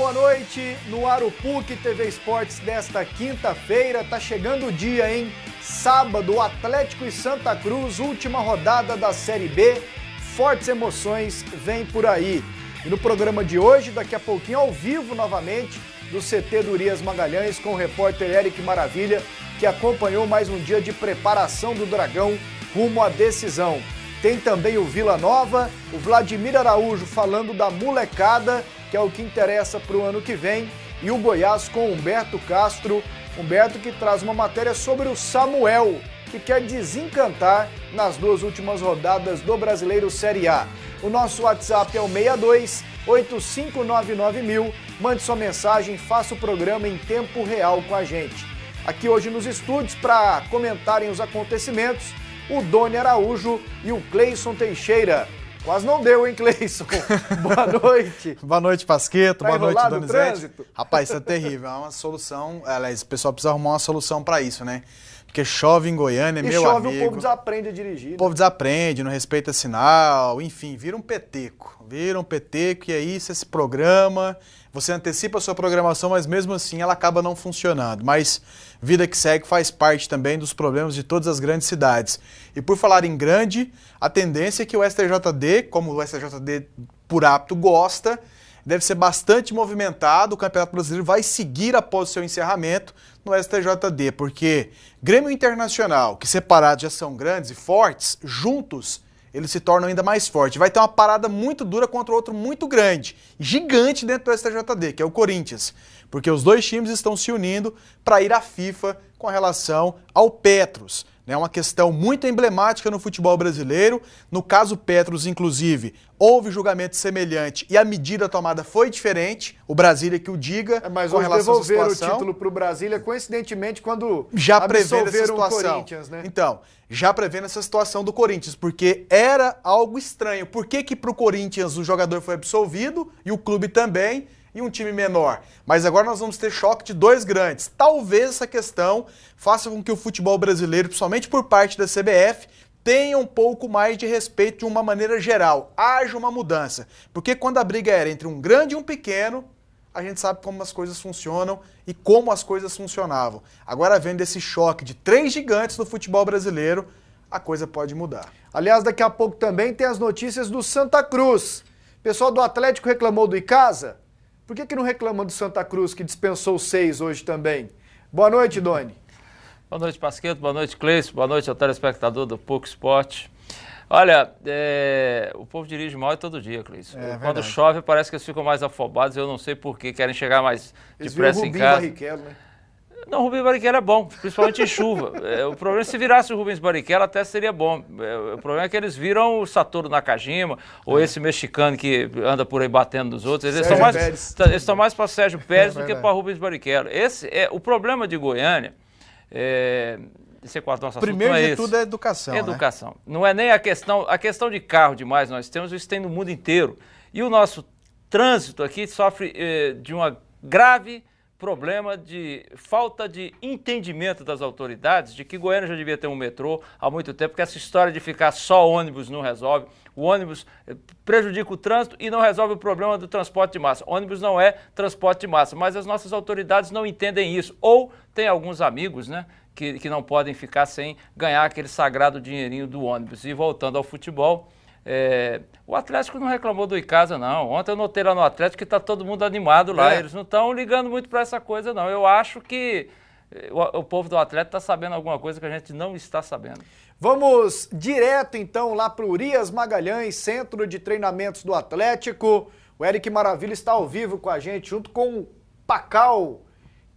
boa noite. No ar o PUC TV Esportes desta quinta-feira. Tá chegando o dia, hein? Sábado, Atlético e Santa Cruz, última rodada da Série B. Fortes emoções vêm por aí. E no programa de hoje, daqui a pouquinho, ao vivo novamente, do CT do Urias Magalhães, com o repórter Eric Maravilha, que acompanhou mais um dia de preparação do Dragão rumo à decisão. Tem também o Vila Nova, o Vladimir Araújo falando da molecada, que é o que interessa para o ano que vem, e o Goiás com Humberto Castro. Humberto que traz uma matéria sobre o Samuel, que quer desencantar nas duas últimas rodadas do Brasileiro Série A. O nosso WhatsApp é o 62-8599000. Mande sua mensagem, faça o programa em tempo real com a gente. Aqui hoje nos estúdios para comentarem os acontecimentos, o Doni Araújo e o Cleison Teixeira. Quase não deu, hein, Cleison? Boa noite. Boa noite, Pasqueto. Tá Boa noite, Donizete. Rapaz, isso é terrível. É uma solução. Aliás, o pessoal precisa arrumar uma solução para isso, né? Porque chove em Goiânia, meu amigo. E chove, o povo desaprende a dirigir. O povo desaprende, não respeita sinal, enfim, vira um peteco. Vira um peteco e aí você se programa, você antecipa a sua programação, mas mesmo assim ela acaba não funcionando. Mas vida que segue faz parte também dos problemas de todas as grandes cidades. E por falar em grande, a tendência é que o STJD, como o STJD por hábito gosta, deve ser bastante movimentado. O Campeonato Brasileiro vai seguir após o seu encerramento no STJD, porque Grêmio Internacional, que separados já são grandes e fortes, juntos eles se tornam ainda mais fortes. Vai ter uma parada muito dura contra outro muito grande, gigante dentro do STJD, que é o Corinthians, porque os dois times estão se unindo para ir à FIFA com relação ao Petros. É uma questão muito emblemática no futebol brasileiro. No caso Petros, inclusive, houve julgamento semelhante e a medida tomada foi diferente. O Brasília que o diga, mas com relação a essa situação. Mas devolveram o título para o Brasília, coincidentemente, quando já prevendo essa situação. O Corinthians, né? Então, já prevendo essa situação do Corinthians, porque era algo estranho. Por que para o Corinthians o jogador foi absolvido e o clube também, e um time menor? Mas agora nós vamos ter choque de dois grandes. Talvez essa questão faça com que o futebol brasileiro, principalmente por parte da CBF, tenha um pouco mais de respeito de uma maneira geral. Haja uma mudança. Porque quando a briga era entre um grande e um pequeno, a gente sabe como as coisas funcionam e como as coisas funcionavam. Agora, vendo esse choque de três gigantes do futebol brasileiro, a coisa pode mudar. Aliás, daqui a pouco também tem as notícias do Santa Cruz. O pessoal do Atlético reclamou do Icasa. Por que não reclama do Santa Cruz, que dispensou 6 hoje também? Boa noite, Doni. Boa noite, Pasqueto. Boa noite, Cleison. Boa noite ao telespectador do PUC Esporte. Olha, o povo dirige mal todo dia, Cleison. Quando chove, parece que eles ficam mais afobados. Eu não sei por que querem chegar mais depressa em casa. Barrichello, né? Não, o Rubens Barrichello é bom, principalmente em chuva. O problema é se virasse o Rubens Barrichello até seria bom. O problema é que eles viram o Satoru Nakajima, ou esse mexicano que anda por aí batendo nos outros. Eles estão mais para Sérgio Pérez do que para Rubens Barrichello. Esse é o problema de Goiânia. Primeiro de tudo é educação. Educação. Né? Não é nem a questão de carro demais, nós temos, isso tem no mundo inteiro. E o nosso trânsito aqui sofre de uma grave problema de falta de entendimento das autoridades de que Goiânia já devia ter um metrô há muito tempo, porque essa história de ficar só ônibus não resolve. O ônibus prejudica o trânsito e não resolve o problema do transporte de massa. Ônibus não é transporte de massa, mas as nossas autoridades não entendem isso. Ou tem alguns amigos, né, que não podem ficar sem ganhar aquele sagrado dinheirinho do ônibus. E voltando ao futebol, o Atlético não reclamou do Icasa, não. Ontem eu notei lá no Atlético que está todo mundo animado lá. Eles não estão ligando muito para essa coisa, não. Eu acho que o povo do Atlético está sabendo alguma coisa que a gente não está sabendo. Vamos direto, então, lá para o Urias Magalhães, centro de treinamentos do Atlético. O Eric Maravilha está ao vivo com a gente, junto com o Pacal.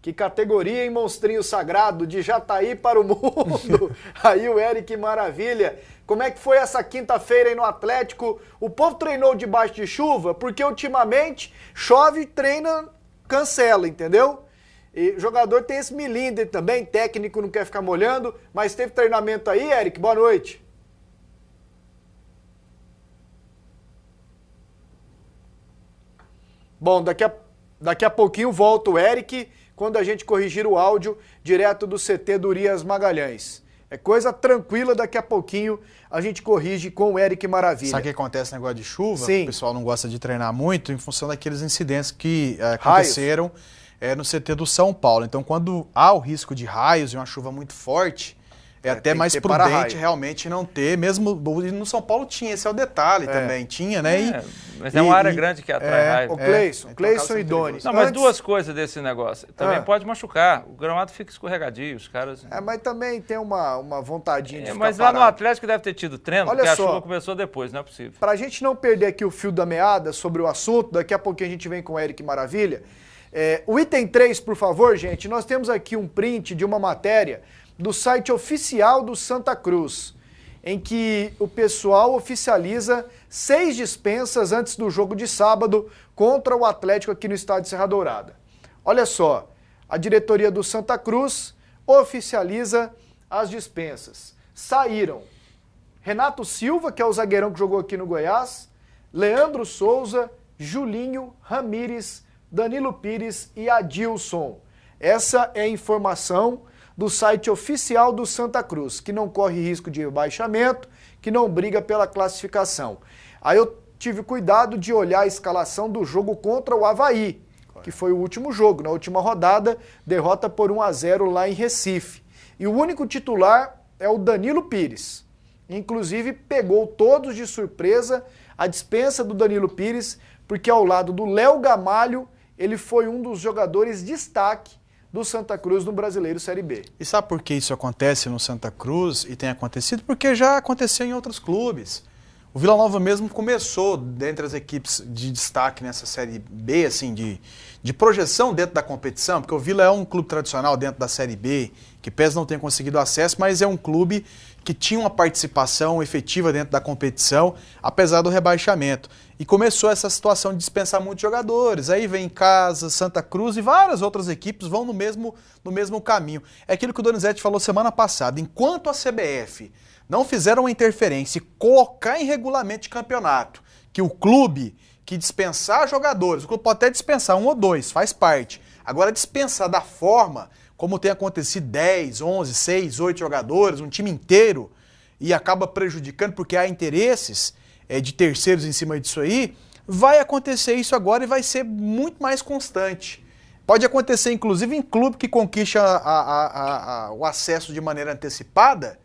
Que categoria, hein, monstrinho sagrado, de Jataí para o mundo. Aí o Eric Maravilha. Como é que foi essa quinta-feira aí no Atlético? O povo treinou debaixo de chuva, porque ultimamente chove, treina, cancela, entendeu? E o jogador tem esse milindre também, técnico não quer ficar molhando, mas teve treinamento aí, Eric? Boa noite. Bom, daqui a pouquinho volta o Eric, quando a gente corrigir o áudio direto do CT do Urias Magalhães. É coisa tranquila, daqui a pouquinho a gente corrige com o Eric Maravilha. Sabe o que acontece no negócio de chuva? Sim. O pessoal não gosta de treinar muito em função daqueles incidentes que aconteceram no CT do São Paulo. Então, quando há o risco de raios e uma chuva muito forte, é até mais prudente realmente não ter, mesmo no São Paulo tinha, esse é o detalhe também, tinha, né? Mas é uma área grande que atrai raiva. O Cleison e Doni. Não, mas duas coisas desse negócio. Também pode machucar, o gramado fica escorregadio, os caras... mas também tem uma vontadinha de ficar mas lá parado. no Atlético deve ter tido treino, Olha porque só, a chuva começou depois, não é possível. Pra gente não perder aqui o fio da meada sobre o assunto, daqui a pouquinho a gente vem com o Eric Maravilha. O item 3, por favor, gente, nós temos aqui um print de uma matéria do site oficial do Santa Cruz, em que o pessoal oficializa 6 dispensas antes do jogo de sábado contra o Atlético aqui no estádio Serra Dourada. Olha só, a diretoria do Santa Cruz oficializa as dispensas. Saíram Renato Silva, que é o zagueirão que jogou aqui no Goiás, Leandro Souza, Julinho, Ramires, Danilo Pires e Adilson. Essa é a informação do site oficial do Santa Cruz, que não corre risco de rebaixamento, que não briga pela classificação. Aí eu tive cuidado de olhar a escalação do jogo contra o Avaí, que foi o último jogo, na última rodada, derrota por 1-0 lá em Recife. E o único titular é o Danilo Pires. Inclusive pegou todos de surpresa a dispensa do Danilo Pires, porque ao lado do Léo Gamalho, ele foi um dos jogadores destaque do Santa Cruz no Brasileiro Série B. E sabe por que isso acontece no Santa Cruz e tem acontecido? Porque já aconteceu em outros clubes. O Vila Nova mesmo começou, dentre as equipes de destaque nessa Série B, assim, de projeção dentro da competição, porque o Vila é um clube tradicional dentro da Série B, que pese não ter conseguido acesso, mas é um clube que tinha uma participação efetiva dentro da competição, apesar do rebaixamento. E começou essa situação de dispensar muitos jogadores. Aí vem Casa, Santa Cruz e várias outras equipes vão no mesmo caminho. É aquilo que o Donizete falou semana passada. Enquanto a CBF não fizer uma interferência e colocar em regulamento de campeonato que o clube que dispensar jogadores, o clube pode até dispensar 1 ou 2, faz parte. Agora dispensar da forma como tem acontecido 10, 11, 6, 8 jogadores, um time inteiro, e acaba prejudicando porque há interesses de terceiros em cima disso aí, vai acontecer isso agora e vai ser muito mais constante. Pode acontecer, inclusive, em clube que conquista o acesso de maneira antecipada,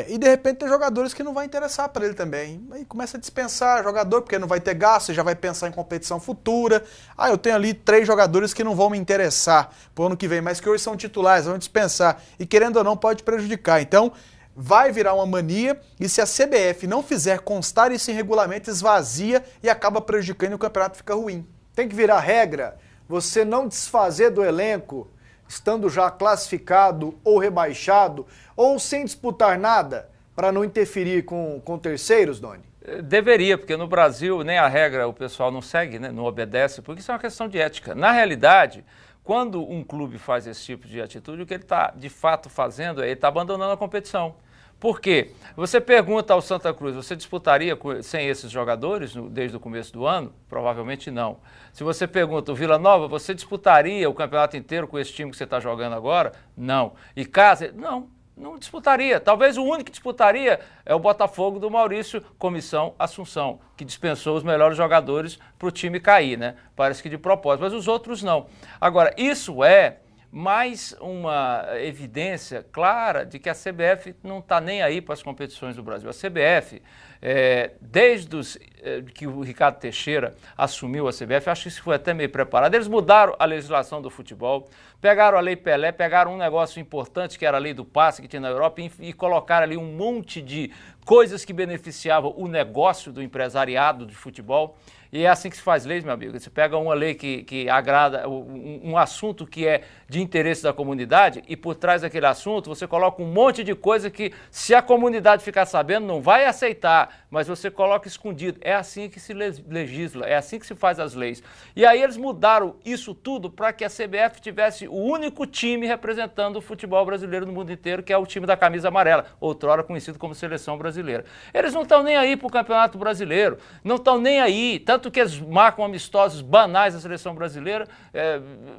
e de repente tem jogadores que não vai interessar para ele também. Aí começa a dispensar jogador, porque não vai ter gasto, você já vai pensar em competição futura. Eu tenho ali 3 jogadores que não vão me interessar pro ano que vem, mas que hoje são titulares, vão dispensar. E querendo ou não, pode prejudicar. Então, vai virar uma mania, e se a CBF não fizer constar isso em regulamento, esvazia e acaba prejudicando e o campeonato fica ruim. Tem que virar regra você não desfazer do elenco, estando já classificado ou rebaixado, ou sem disputar nada, para não interferir com terceiros, Doni? Deveria, porque no Brasil nem a regra o pessoal não segue, né, não obedece, porque isso é uma questão de ética. Na realidade, quando um clube faz esse tipo de atitude, o que ele está de fato fazendo é ele está abandonando a competição. Por quê? Você pergunta ao Santa Cruz, você disputaria sem esses jogadores desde o começo do ano? Provavelmente não. Se você pergunta o Vila Nova, você disputaria o campeonato inteiro com esse time que você está jogando agora? Não. E Casa? Não disputaria. Talvez o único que disputaria é o Botafogo do Maurício Comissão Assunção, que dispensou os melhores jogadores para o time cair, né? Parece que de propósito, mas os outros não. Agora, isso é mais uma evidência clara de que a CBF não está nem aí para as competições do Brasil. A CBF, desde que o Ricardo Teixeira assumiu a CBF, acho que isso foi até meio preparado, eles mudaram a legislação do futebol, pegaram a Lei Pelé, pegaram um negócio importante que era a Lei do Passe que tinha na Europa e colocaram ali um monte de coisas que beneficiavam o negócio do empresariado de futebol. E é assim que se faz leis, meu amigo. Você pega uma lei que agrada, um assunto que é de interesse da comunidade e por trás daquele assunto você coloca um monte de coisa que, se a comunidade ficar sabendo, não vai aceitar, mas você coloca escondido. É assim que se legisla, é assim que se faz as leis. E aí eles mudaram isso tudo para que a CBF tivesse o único time representando o futebol brasileiro no mundo inteiro, que é o time da camisa amarela, outrora conhecido como Seleção Brasileira. Eles não estão nem aí para o Campeonato Brasileiro, não estão nem aí, tanto que eles marcam amistosos banais da Seleção Brasileira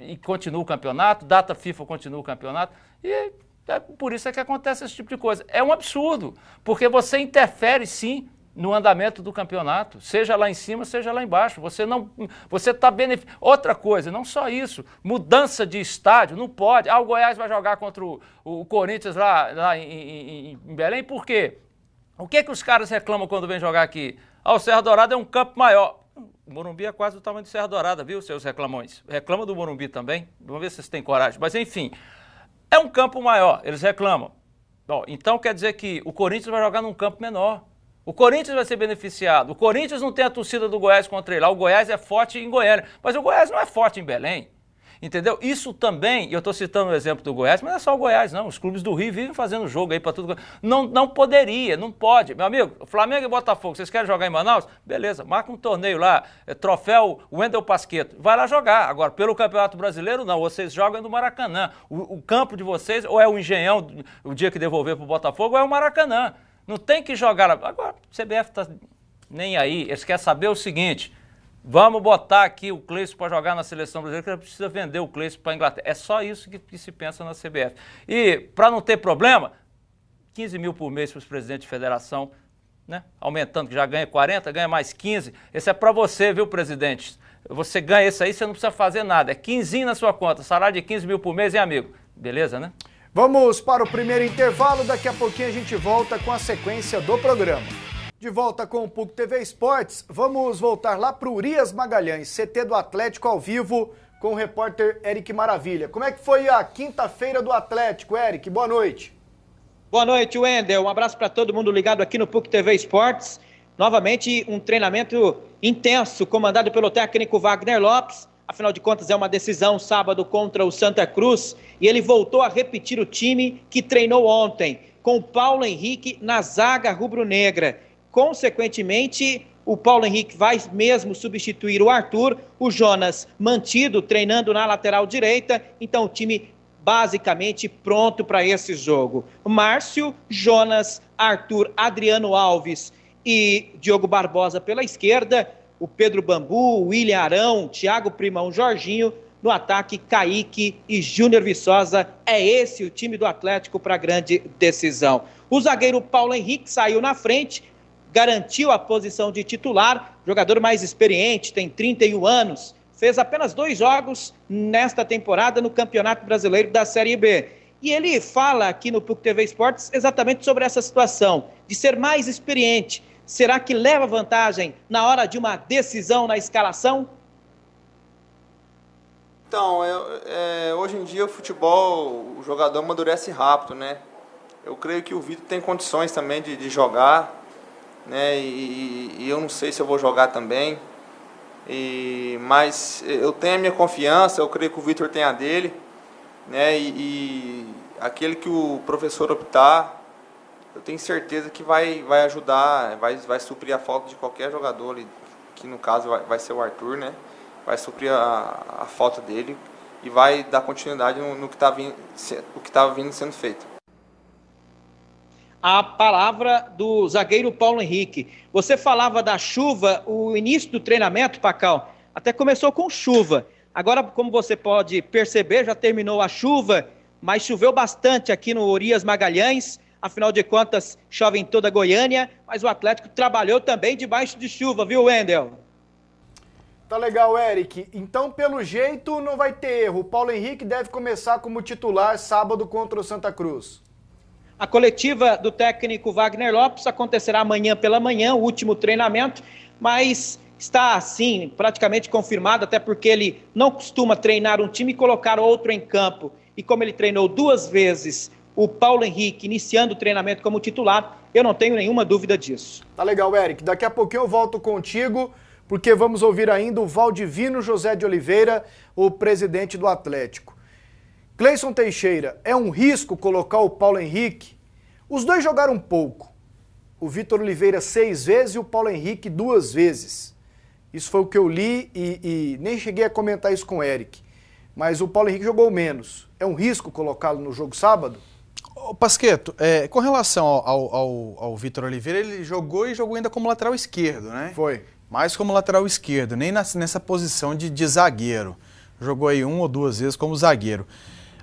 e continua o campeonato, data FIFA continua o campeonato, e Por isso é que acontece esse tipo de coisa. É um absurdo, porque você interfere sim no andamento do campeonato, seja lá em cima, seja lá embaixo. Você está beneficiando. Outra coisa, não só isso, mudança de estádio, não pode. O Goiás vai jogar contra o Corinthians lá em Belém, por quê? O que os caras reclamam quando vêm jogar aqui? O Serra Dourada é um campo maior. O Morumbi é quase do tamanho do Serra Dourada, viu, seus reclamões? Reclama do Morumbi também, vamos ver se vocês têm coragem. Mas enfim, é um campo maior, eles reclamam. Bom, então quer dizer que o Corinthians vai jogar num campo menor. O Corinthians vai ser beneficiado. O Corinthians não tem a torcida do Goiás contra ele lá. O Goiás é forte em Goiânia, mas o Goiás não é forte em Belém. Entendeu? Isso também, e eu estou citando o exemplo do Goiás, mas não é só o Goiás, não. Os clubes do Rio vivem fazendo jogo aí para tudo. Não poderia, não pode. Meu amigo, Flamengo e Botafogo, vocês querem jogar em Manaus? Beleza, marca um torneio lá, troféu Wendel Pasquetto. Vai lá jogar. Agora, pelo Campeonato Brasileiro, não. Vocês jogam no Maracanã. O campo de vocês, ou é o Engenhão, o dia que devolver para o Botafogo, ou é o Maracanã. Não tem que jogar lá. Agora, o CBF está nem aí. Eles querem saber o seguinte: vamos botar aqui o Cleison para jogar na seleção brasileira, que precisa vender o Cleison para a Inglaterra. É só isso que se pensa na CBF. E, para não ter problema, 15 mil por mês para os presidentes de federação, né? Aumentando, que já ganha 40, ganha mais 15. Esse é para você, viu, presidente? Você ganha esse aí, você não precisa fazer nada. É 15 na sua conta, salário de 15 mil por mês, hein, amigo? Beleza, né? Vamos para o primeiro intervalo, daqui a pouquinho a gente volta com a sequência do programa. De volta com o PUC TV Esportes, vamos voltar lá para o Urias Magalhães, CT do Atlético ao vivo, com o repórter Eric Maravilha. Como é que foi a quinta-feira do Atlético, Eric? Boa noite. Boa noite, Wendel. Um abraço para todo mundo ligado aqui no PUC TV Esportes. Novamente, um treinamento intenso, comandado pelo técnico Wagner Lopes. Afinal de contas, é uma decisão sábado contra o Santa Cruz. E ele voltou a repetir o time que treinou ontem, com o Paulo Henrique na zaga rubro-negra. Consequentemente, o Paulo Henrique vai mesmo substituir o Arthur, o Jonas mantido treinando na lateral direita, então o time basicamente pronto para esse jogo. Márcio, Jonas, Arthur, Adriano Alves e Diogo Barbosa pela esquerda, o Pedro Bambu, o William Arão, Thiago Primão, Jorginho, no ataque Kaique e Júnior Viçosa. É esse o time do Atlético para a grande decisão. O zagueiro Paulo Henrique saiu na frente, garantiu a posição de titular, jogador mais experiente, tem 31 anos, fez apenas 2 jogos nesta temporada no Campeonato Brasileiro da Série B. E ele fala aqui no PUC TV Esportes exatamente sobre essa situação, de ser mais experiente. Será que leva vantagem na hora de uma decisão na escalação? Então, hoje em dia o futebol, o jogador amadurece rápido, né? Eu creio que o Vitor tem condições também de jogar, né? E eu não sei se eu vou jogar também, mas eu tenho a minha confiança, eu creio que o Vitor tem a dele, né? E aquele que o professor optar, eu tenho certeza que vai ajudar, vai suprir a falta de qualquer jogador, que no caso vai ser o Arthur, né? Vai suprir a falta dele e vai dar continuidade no que estava vindo sendo feito. A palavra do zagueiro Paulo Henrique. Você falava da chuva, o início do treinamento, Pacão, até começou com chuva. Agora, como você pode perceber, já terminou a chuva, mas choveu bastante aqui no Urias Magalhães. Afinal de contas, chove em toda Goiânia, mas o Atlético trabalhou também debaixo de chuva, viu, Wendel? Tá legal, Eric. Então, pelo jeito, não vai ter erro. O Paulo Henrique deve começar como titular sábado contra o Santa Cruz. A coletiva do técnico Wagner Lopes acontecerá amanhã pela manhã, o último treinamento, mas está, assim, praticamente confirmado, até porque ele não costuma treinar um time e colocar outro em campo. E como ele treinou 2 vezes o Paulo Henrique iniciando o treinamento como titular, eu não tenho nenhuma dúvida disso. Tá legal, Eric. Daqui a pouquinho eu volto contigo, porque vamos ouvir ainda o Valdivino José de Oliveira, o presidente do Atlético. Cleison Teixeira, é um risco colocar o Paulo Henrique? Os dois jogaram pouco. O Vitor Oliveira 6 vezes e o Paulo Henrique 2 vezes. Isso foi o que eu li e nem cheguei a comentar isso com o Eric. Mas o Paulo Henrique jogou menos. É um risco colocá-lo no jogo sábado? Ô Pasquetto, com relação ao Vitor Oliveira, ele jogou e jogou ainda como lateral esquerdo, né? Foi. Mais como lateral esquerdo, nem nessa posição de zagueiro. Jogou aí 1 ou 2 vezes como zagueiro.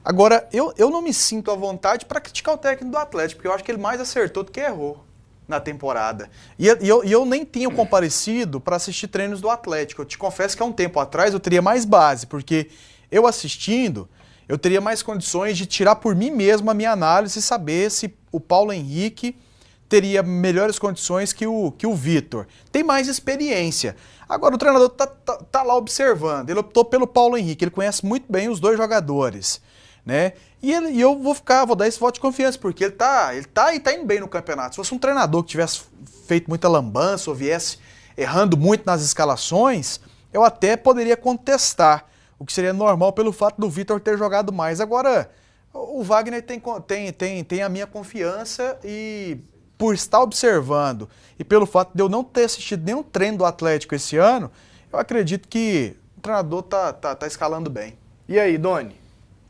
Agora, eu não me sinto à vontade para criticar o técnico do Atlético, porque eu acho que ele mais acertou do que errou na temporada. E eu nem tenho comparecido para assistir treinos do Atlético. Eu te confesso que há um tempo atrás eu teria mais base, porque eu assistindo, eu teria mais condições de tirar por mim mesmo a minha análise e saber se o Paulo Henrique teria melhores condições que o Vitor. Tem mais experiência. Agora o treinador tá lá observando. Ele optou pelo Paulo Henrique, ele conhece muito bem os dois jogadores, né? E eu vou dar esse voto de confiança, porque ele tá indo bem no campeonato. Se fosse um treinador que tivesse feito muita lambança ou viesse errando muito nas escalações, eu até poderia contestar, o que seria normal pelo fato do Vitor ter jogado mais. Agora, o Wagner tem a minha confiança e por estar observando e pelo fato de eu não ter assistido nenhum treino do Atlético esse ano, eu acredito que o treinador tá escalando bem. E aí, Doni?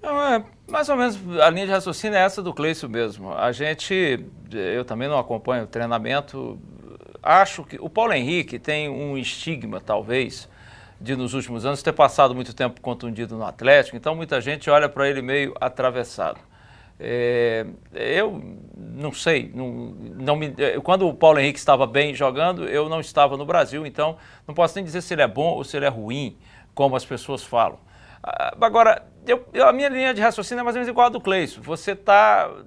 Não, mais ou menos a linha de raciocínio é essa do Cleison mesmo. Eu também não acompanho o treinamento. Acho que o Paulo Henrique tem um estigma, talvez, de nos últimos anos ter passado muito tempo contundido no Atlético, então muita gente olha para ele meio atravessado. Eu não sei, quando o Paulo Henrique estava bem jogando, eu não estava no Brasil, então não posso nem dizer se ele é bom ou se ele é ruim, como as pessoas falam. Agora, a minha linha de raciocínio é mais ou menos igual a do Cleison. Você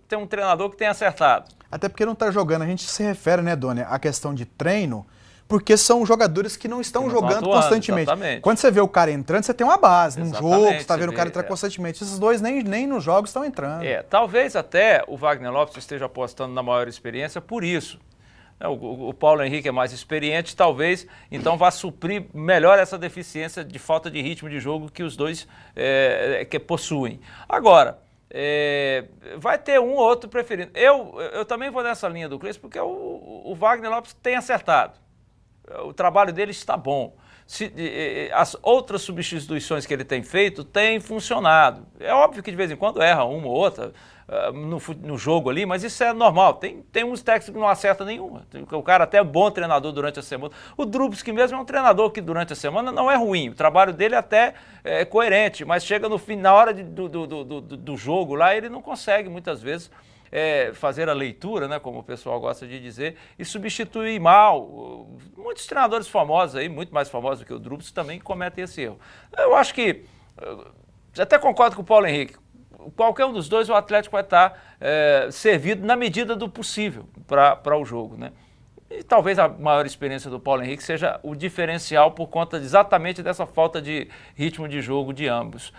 tem um treinador que tem acertado. Até porque não está jogando, a gente se refere, né, Doni, à questão de treino, porque são jogadores que não estão jogando atuando constantemente. Exatamente. Quando você vê o cara entrando, você tem uma base. Num jogo, você está vendo o cara entrar constantemente. Esses dois nem nos jogos estão entrando. Talvez até o Wagner Lopes esteja apostando na maior experiência por isso. O Paulo Henrique é mais experiente, talvez, então vá suprir melhor essa deficiência de falta de ritmo de jogo que os dois que possuem. Agora, vai ter um ou outro preferido. Eu também vou nessa linha do Cleison, porque o Wagner Lopes tem acertado. O trabalho dele está bom. As outras substituições que ele tem feito têm funcionado. É óbvio que de vez em quando erra uma ou outra no jogo ali, mas isso é normal. Tem uns técnicos que não acertam nenhuma. O cara até é bom treinador durante a semana. O Drubsky mesmo é um treinador que durante a semana não é ruim. O trabalho dele até é coerente, mas chega no fim, na hora do jogo lá, ele não consegue muitas vezes fazer a leitura, né, como o pessoal gosta de dizer, e substituir mal. Muitos treinadores famosos aí, muito mais famosos do que o Drubsky, também cometem esse erro. Eu acho que, até concordo com o Paulo Henrique, qualquer um dos dois, o Atlético vai estar servido na medida do possível para o jogo, né? E talvez a maior experiência do Paulo Henrique seja o diferencial por conta exatamente dessa falta de ritmo de jogo de ambos.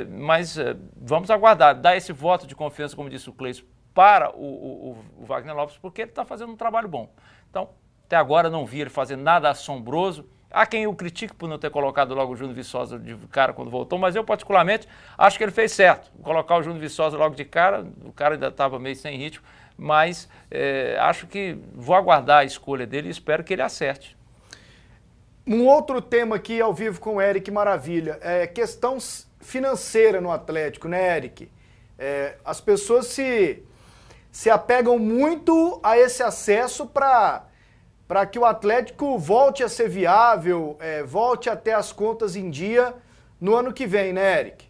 Mas vamos aguardar, dar esse voto de confiança, como disse o Cleison, para o Wagner Lopes, porque ele está fazendo um trabalho bom. Então, até agora não vi ele fazer nada assombroso. Há quem o critique por não ter colocado logo o Júnior Viçosa de cara quando voltou, mas eu particularmente acho que ele fez certo. Colocar o Júnior Viçosa logo de cara, o cara ainda estava meio sem ritmo, mas acho que vou aguardar a escolha dele e espero que ele acerte. Um outro tema aqui ao vivo com o Eric Maravilha, questão financeira no Atlético, né, Eric? As pessoas se apegam muito a esse acesso para que o Atlético volte a ser viável, volte a ter as contas em dia no ano que vem, né, Eric?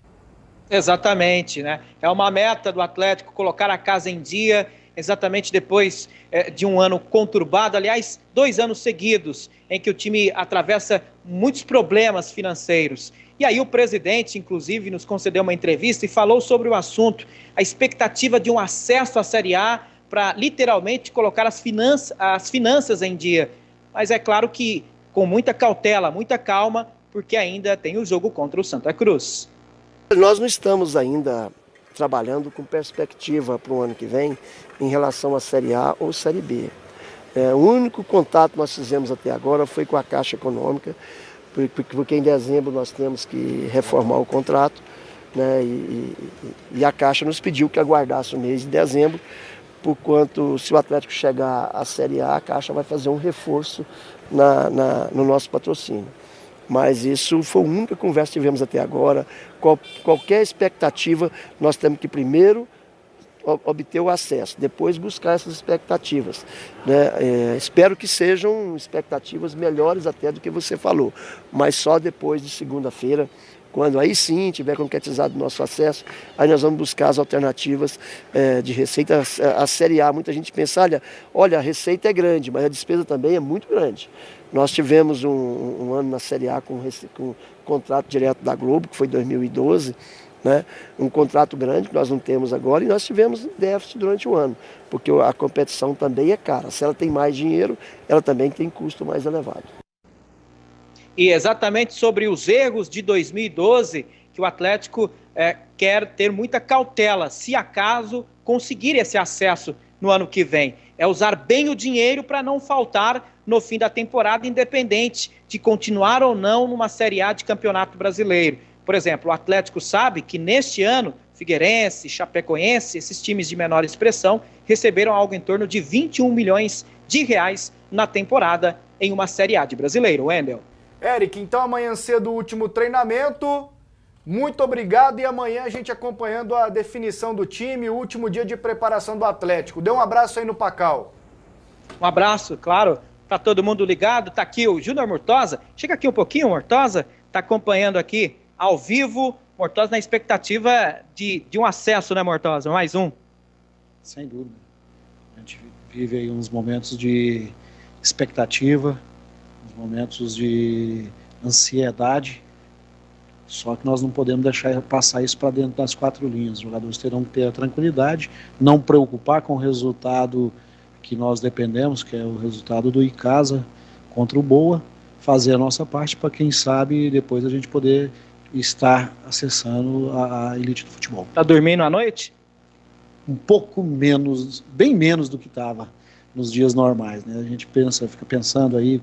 Exatamente, né? É uma meta do Atlético colocar a casa em dia, exatamente depois de um ano conturbado, aliás, 2 anos seguidos, em que o time atravessa muitos problemas financeiros. E aí o presidente, inclusive, nos concedeu uma entrevista e falou sobre o assunto, a expectativa de um acesso à Série A para literalmente colocar as finanças em dia. Mas é claro que com muita cautela, muita calma, porque ainda tem o jogo contra o Santa Cruz. Nós não estamos ainda trabalhando com perspectiva para o ano que vem em relação à Série A ou Série B. O único contato que nós fizemos até agora foi com a Caixa Econômica, porque em dezembro nós temos que reformar o contrato, né, e a Caixa nos pediu que aguardasse o mês de dezembro, porquanto se o Atlético chegar à Série A Caixa vai fazer um reforço no nosso patrocínio. Mas isso foi a única conversa que tivemos até agora. Qualquer expectativa, nós temos que primeiro obter o acesso, depois buscar essas expectativas, né? Espero que sejam expectativas melhores até do que você falou, mas só depois de segunda-feira, Quando aí sim tiver concretizado o nosso acesso, aí nós vamos buscar as alternativas de receita. A Série A, muita gente pensa, olha, a receita é grande, mas a despesa também é muito grande. Nós tivemos um ano na Série A com contrato direto da Globo, que foi 2012, né? Um contrato grande que nós não temos agora, e nós tivemos déficit durante o ano, porque a competição também é cara. Se ela tem mais dinheiro, ela também tem custo mais elevado. E exatamente sobre os erros de 2012, que o Atlético quer ter muita cautela, se acaso conseguir esse acesso no ano que vem. É usar bem o dinheiro para não faltar no fim da temporada, independente de continuar ou não numa Série A de Campeonato Brasileiro. Por exemplo, o Atlético sabe que neste ano, Figueirense, Chapecoense, esses times de menor expressão, receberam algo em torno de 21 milhões de reais na temporada em uma Série A de Brasileiro. Wendel. Eric, então amanhã cedo o último treinamento. Muito obrigado, e amanhã a gente acompanhando a definição do time, o último dia de preparação do Atlético. Dê um abraço aí no Pacal. Um abraço, claro, para todo mundo ligado. Tá aqui o Júnior Murtosa. Chega aqui um pouquinho, Murtosa. Tá acompanhando aqui ao vivo. Murtosa na expectativa de um acesso, né, Murtosa? Mais um. Sem dúvida. A gente vive aí uns momentos de expectativa, uns momentos de ansiedade. Só que nós não podemos deixar passar isso para dentro das quatro linhas. Os jogadores terão que ter a tranquilidade, não preocupar com o resultado que nós dependemos, que é o resultado do Icasa contra o Boa, fazer a nossa parte para, quem sabe, depois a gente poder estar acessando a elite do futebol. Tá dormindo à noite? Um pouco menos, bem menos do que estava nos dias normais, né? A gente fica pensando aí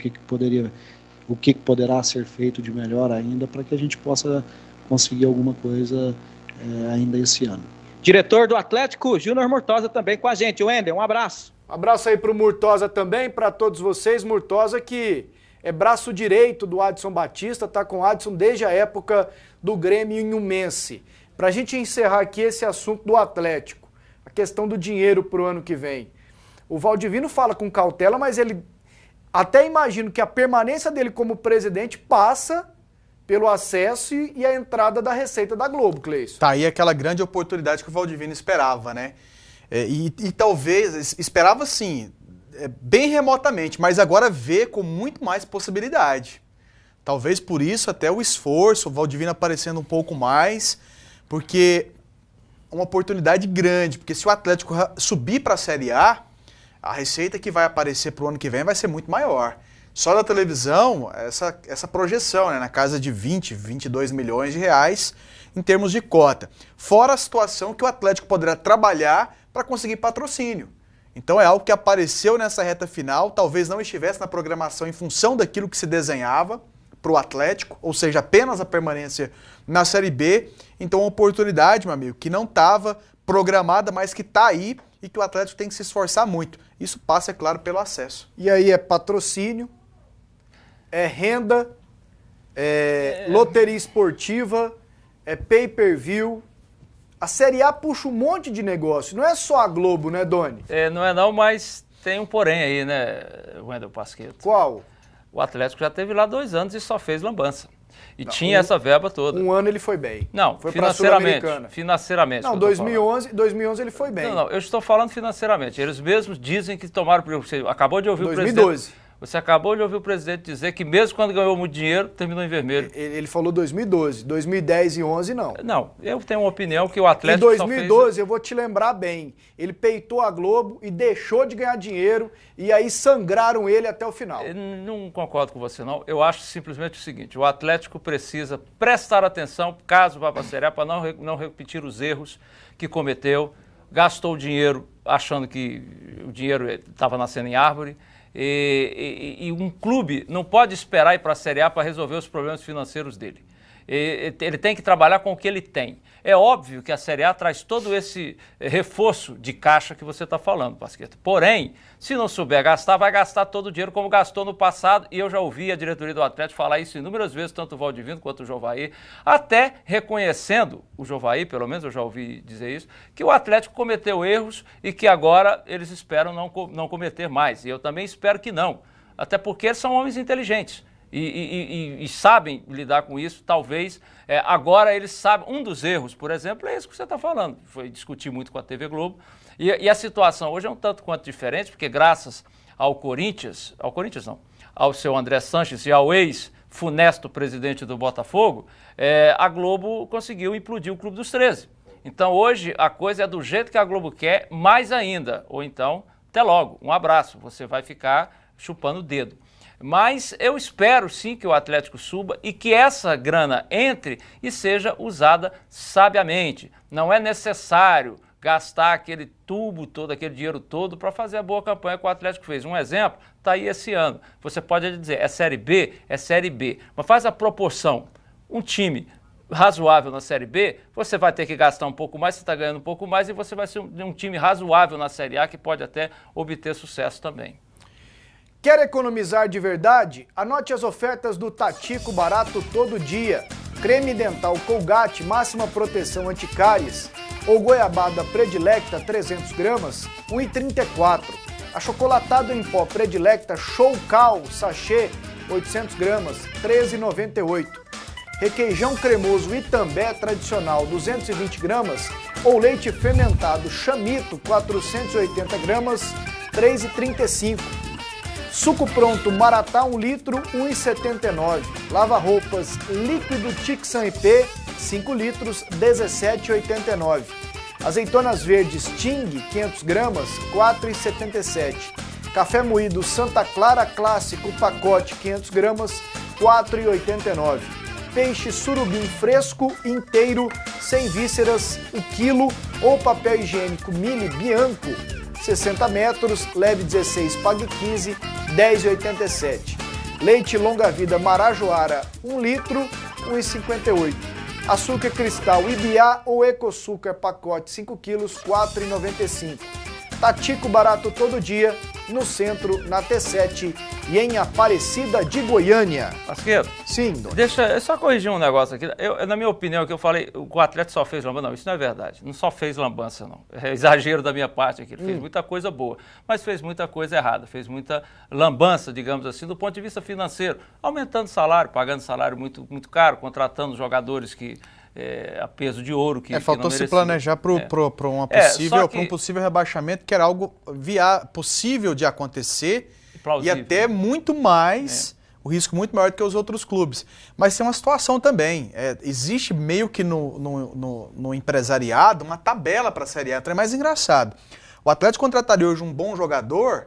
o que poderá ser feito de melhor ainda para que a gente possa conseguir alguma coisa ainda esse ano. Diretor do Atlético, Júnior Murtosa, também com a gente. Wendel, um abraço. Um abraço aí para o Murtosa também, para todos vocês. Murtosa que é braço direito do Adson Batista, tá com o Adson desde a época do Grêmio Inhumense. Para a gente encerrar aqui esse assunto do Atlético, a questão do dinheiro para o ano que vem. O Valdivino fala com cautela, mas ele até imagino que a permanência dele como presidente passa pelo acesso e a entrada da receita da Globo, Cleison. Tá aí aquela grande oportunidade que o Valdivino esperava, né? E talvez, esperava sim, bem remotamente, mas agora vê com muito mais possibilidade. Talvez por isso até o esforço, o Valdivino aparecendo um pouco mais, porque é uma oportunidade grande, porque se o Atlético subir para a Série A, a receita que vai aparecer para o ano que vem vai ser muito maior. Só da televisão, essa projeção, né, na casa de 20, 22 milhões de reais em termos de cota. Fora a situação que o Atlético poderá trabalhar para conseguir patrocínio. Então é algo que apareceu nessa reta final, talvez não estivesse na programação em função daquilo que se desenhava para o Atlético, ou seja, apenas a permanência na Série B. Então uma oportunidade, meu amigo, que não estava programada, mas que está aí e que o Atlético tem que se esforçar muito. Isso passa, é claro, pelo acesso. E aí é patrocínio, é renda, é loteria esportiva, é pay-per-view. A Série A puxa um monte de negócio, não é só a Globo, né, Doni? Não é não, mas tem um porém aí, né, Wendel Pasquetto? Qual? O Atlético já teve lá 2 anos e só fez lambança. E tinha essa verba toda. Um ano ele foi bem. Não, foi financeiramente. Financeiramente. Não, 2011 ele foi bem. Não, eu estou falando financeiramente. Eles mesmos dizem que tomaram... Você acabou de ouvir 2012. o presidente... Você acabou de ouvir o presidente dizer que mesmo quando ganhou muito dinheiro, terminou em vermelho. Ele falou 2012. 2010 e 11 não. Não, eu tenho uma opinião que o Atlético Em 2012, eu vou te lembrar bem, ele peitou a Globo e deixou de ganhar dinheiro e aí sangraram ele até o final. Eu não concordo com você, não. Eu acho simplesmente o seguinte, o Atlético precisa prestar atenção, caso vá para a Série A, para não repetir os erros que cometeu. Gastou o dinheiro achando que o dinheiro estava nascendo em árvore. E um clube não pode esperar ir para a Série A para resolver os problemas financeiros dele. Ele tem que trabalhar com o que ele tem. É óbvio que a Série A traz todo esse reforço de caixa que você está falando, Pasquetto. Porém, se não souber gastar, vai gastar todo o dinheiro como gastou no passado. E eu já ouvi a diretoria do Atlético falar isso inúmeras vezes, tanto o Valdivino quanto o Jovaí, até reconhecendo, o Jovaí, pelo menos eu já ouvi dizer isso, que o Atlético cometeu erros e que agora eles esperam não cometer mais. E eu também espero que não. Até porque eles são homens inteligentes. e sabem lidar com isso, talvez agora eles sabem. Um dos erros, por exemplo, é isso que você está falando, foi discutir muito com a TV Globo, e a situação hoje é um tanto quanto diferente, porque graças ao Corinthians não, ao seu André Sanches e ao ex-funesto presidente do Botafogo, a Globo conseguiu implodir o Clube dos 13. Então hoje a coisa é do jeito que a Globo quer, mais ainda, ou então, até logo, um abraço, você vai ficar chupando o dedo. Mas eu espero sim que o Atlético suba e que essa grana entre e seja usada sabiamente. Não é necessário gastar aquele tubo todo, aquele dinheiro todo para fazer a boa campanha que o Atlético fez. Um exemplo está aí esse ano. Você pode dizer, é Série B? É Série B. Mas faz a proporção. Um time razoável na Série B, você vai ter que gastar um pouco mais, você está ganhando um pouco mais, e você vai ser um time razoável na Série A que pode até obter sucesso também. Quer economizar de verdade? Anote as ofertas do Tatico Barato todo dia. Creme dental Colgate, máxima proteção anti-cáries, ou goiabada Predilecta 300 gramas, R$ 1,34. Achocolatado em pó Predilecta Show Cal, sachê, 800 gramas, R$ 13,98. Requeijão cremoso Itambé tradicional, 220 gramas, ou leite fermentado Chamito, 480 gramas, R$ 3,35. Suco pronto Maratá 1 litro, R$ 1,79. Lava-roupas líquido Tixan IP, 5 litros, R$ 17,89. Azeitonas verdes Ting, 500 gramas, R$ 4,77. Café moído Santa Clara Clássico, pacote 500 gramas, R$ 4,89. Peixe surubim fresco, inteiro, sem vísceras, o quilo, ou papel higiênico Mili Bianco, 60 metros, leve 16, pague 15, R$ 10,87. Leite longa-vida Marajoara, 1 litro, R$ 1,58. Açúcar cristal Ibiá ou Ecoçúcar, pacote 5 quilos, R$ 4,95. Tatico Barato todo dia, no centro, na T7 e em Aparecida de Goiânia. Pasqueiro, Sim, Dona. deixa eu só corrigir um negócio aqui. Na minha opinião, que eu falei, o atleta só fez lambança. Não, isso não é verdade. Não só fez lambança, não. É exagero da minha parte aqui. Ele fez muita coisa boa, mas fez muita coisa errada. Fez muita lambança, digamos assim, do ponto de vista financeiro. Aumentando salário, pagando salário muito, muito caro, contratando jogadores que... a peso de ouro que faltou que se planejar para um possível rebaixamento, que era algo possível de acontecer plausível. E até muito mais, o risco muito maior do que os outros clubes. Mas tem uma situação também, existe meio que no empresariado uma tabela para a Série A, é mais engraçado. O Atlético contrataria hoje um bom jogador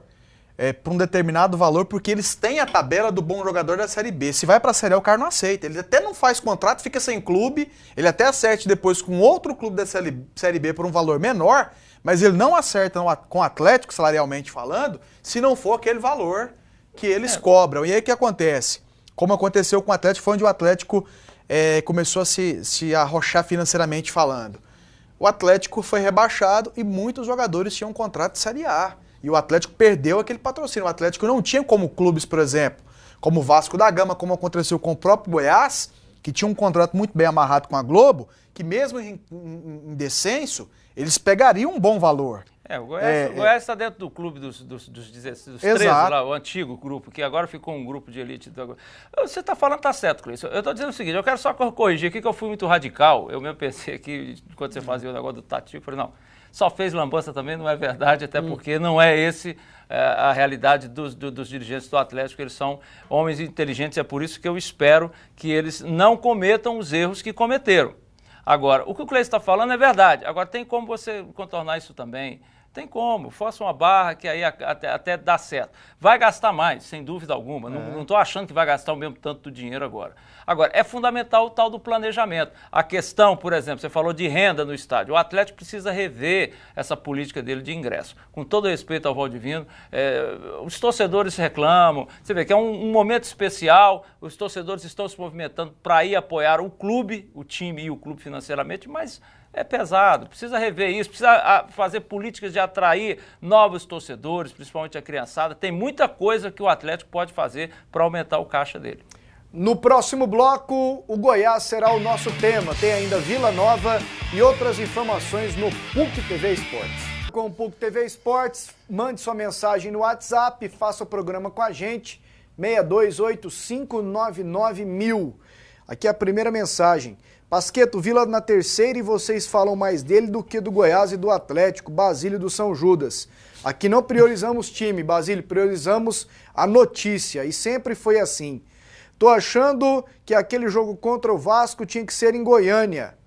por um determinado valor, porque eles têm a tabela do bom jogador da Série B. Se vai para a Série A, o cara não aceita. Ele até não faz contrato, fica sem clube, ele até acerte depois com outro clube da Série B por um valor menor, mas ele não acerta com o Atlético, salarialmente falando, se não for aquele valor que eles cobram. E aí o que acontece? Como aconteceu com o Atlético, foi onde o Atlético começou a se arrochar financeiramente falando. O Atlético foi rebaixado e muitos jogadores tinham um contrato de Série A. E o Atlético perdeu aquele patrocínio. O Atlético não tinha como clubes, por exemplo, como o Vasco da Gama, como aconteceu com o próprio Goiás, que tinha um contrato muito bem amarrado com a Globo, que mesmo em descenso, eles pegariam um bom valor. O Goiás está dentro do clube dos 13 lá, o antigo grupo, que agora ficou um grupo de elite. Você está falando, está certo, Cleiton. Eu estou dizendo o seguinte, eu quero só corrigir aqui que eu fui muito radical. Eu mesmo pensei aqui, quando você fazia o negócio do Tatico, eu falei, não, só fez lambança também, não é verdade, até porque não é esse a realidade dos dirigentes do Atlético. Eles são homens inteligentes, é por isso que eu espero que eles não cometam os erros que cometeram. Agora, o que o Cleiton está falando é verdade. Agora, tem como você contornar isso também? Tem como, força uma barra que aí até dá certo. Vai gastar mais, sem dúvida alguma. Não estou achando que vai gastar o mesmo tanto do dinheiro agora. Agora, é fundamental o tal do planejamento. A questão, por exemplo, você falou de renda no estádio. O Atlético precisa rever essa política dele de ingresso. Com todo respeito ao Valdivino, os torcedores reclamam. Você vê que é um momento especial, os torcedores estão se movimentando para ir apoiar o clube, o time e o clube financeiramente, mas... é pesado, precisa rever isso, precisa fazer políticas de atrair novos torcedores, principalmente a criançada. Tem muita coisa que o Atlético pode fazer para aumentar o caixa dele. No próximo bloco, o Goiás será o nosso tema. Tem ainda Vila Nova e outras informações no PUC TV Esportes. Com o PUC TV Esportes, mande sua mensagem no WhatsApp, faça o programa com a gente. 6285991000. Aqui é a primeira mensagem. Pasqueto, Vila na terceira e vocês falam mais dele do que do Goiás e do Atlético, Basílio do São Judas. Aqui não priorizamos time, Basílio, priorizamos a notícia e sempre foi assim. Tô achando que aquele jogo contra o Vasco tinha que ser em Goiânia.